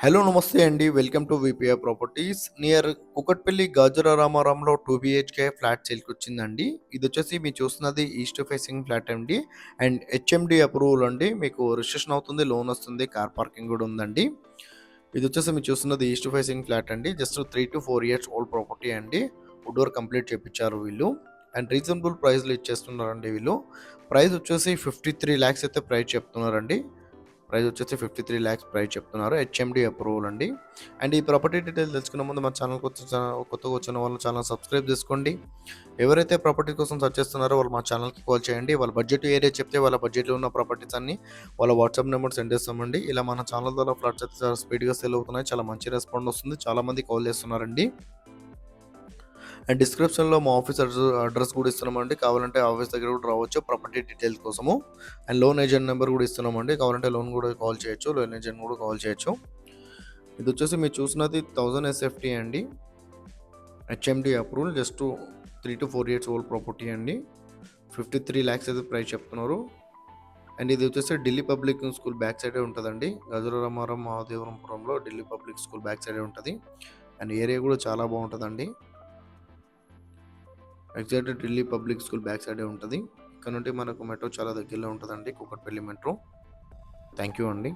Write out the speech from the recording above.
Hello నమస్తే అండి. Welcome to VPR properties. Near Kukatpally Gajula రామారంలో 2 బీహెచ్‌కే ఫ్లాట్ సేల్‌కొచ్చిందండి. ఇదొచ్చేసి మీరు చూస్తున్నది ఈస్ట్ ఫేసింగ్ ఫ్లాట్ అండి. అండ్ హెచ్ఎండీ అప్రూవల్ అండి. మీకు రిజిస్ట్రేషన్ అవుతుంది, లోన్ వస్తుంది, కార్ పార్కింగ్ కూడా ఉందండి. ఇదొచ్చేసి మీరు చూస్తున్నది ఈస్ట్ ఫేసింగ్ ఫ్లాట్ అండి. జస్ట్ 3-4 ఇయర్స్ ఓల్డ్ ప్రాపర్టీ అండి. వుడ్ వర్క్ కంప్లీట్ చేపిచ్చారు వీళ్ళు. అండ్ రీజనబుల్ ప్రైస్‌లో ఇచ్చేస్తున్నారండి వీళ్ళు. ప్రైస్ వచ్చేసి 53 లాక్స్ అయితే ప్రైస్ చెప్తున్నారండి. ప్రైస్ వచ్చేసి 53 లాక్స్ ప్రైస్ చెప్తున్నారు. హెచ్ఎండీ అప్రూవల్ అండి. అండ్ ఈ ప్రాపర్టీ డీటెయిల్స్ తెలుసుకునే ముందు మా ఛానల్‌కి కొత్తగా వచ్చిన వాళ్ళు ఛానల్ సబ్స్క్రైబ్ చేసుకోండి. ఎవరైతే ప్రాపర్టీ కోసం సెర్చ్ చేస్తున్నారో వాళ్ళు మా ఛానల్‌కి కాల్ చేయండి. వాళ్ళ బడ్జెట్ ఏరియా చెప్తే వాళ్ళ బడ్జెట్‌లో ఉన్న ప్రాపర్టీస్ అన్నీ వాళ్ళ వాట్సాప్ నెంబర్ సెండ్ చేస్తామండి. ఇలా మన ఛానల్ ద్వారా ఫ్లాట్స్ అయితే చాలా స్పీడ్‌గా సేల్ అవుతున్నాయి. చాలా మంచి రెస్పాండ్ వస్తుంది. చాలామంది కాల్ చేస్తున్నారండి. అండ్ డిస్క్రిప్షన్‌లో మా ఆఫీస్ అడ్రస్ కూడా ఇస్తున్నామండి. కావాలంటే ఆఫీస్ దగ్గర కూడా రావచ్చు ప్రాపర్టీ డీటెయిల్స్ కోసము. అండ్ లోన్ ఏజెంట్ నెంబర్ కూడా ఇస్తున్నామండి. కావాలంటే లోన్ కూడా కాల్ చేయొచ్చు. లోన్ ఏజెంట్ కూడా కాల్ చేయొచ్చు. ఇదొచ్చేసి మీరు చూసినది 1000 ఎస్ఎఫ్టీ అండి. HMD approval just 3-4 years old property అండి. 53 లాక్స్ అయితే ప్రైస్ చెప్తున్నారు. అండ్ ఇది వచ్చేసి ఢిల్లీ పబ్లిక్ స్కూల్ బ్యాక్ సైడే ఉంటుందండి. గజుల రామారం మహాదేవపురంలో ఢిల్లీ పబ్లిక్ స్కూల్ బ్యాక్ సైడే ఉంటుంది. అండ్ ఏరియా కూడా చాలా బాగుంటుందండి. Exact Delhi public school back సైడే ఉంటుంది. ఇక్కడ నుండి మనకు మెట్రో చాలా దగ్గరలో ఉంటుందండి, కూకట్పల్లి మెట్రో. థ్యాంక్ యూ అండి.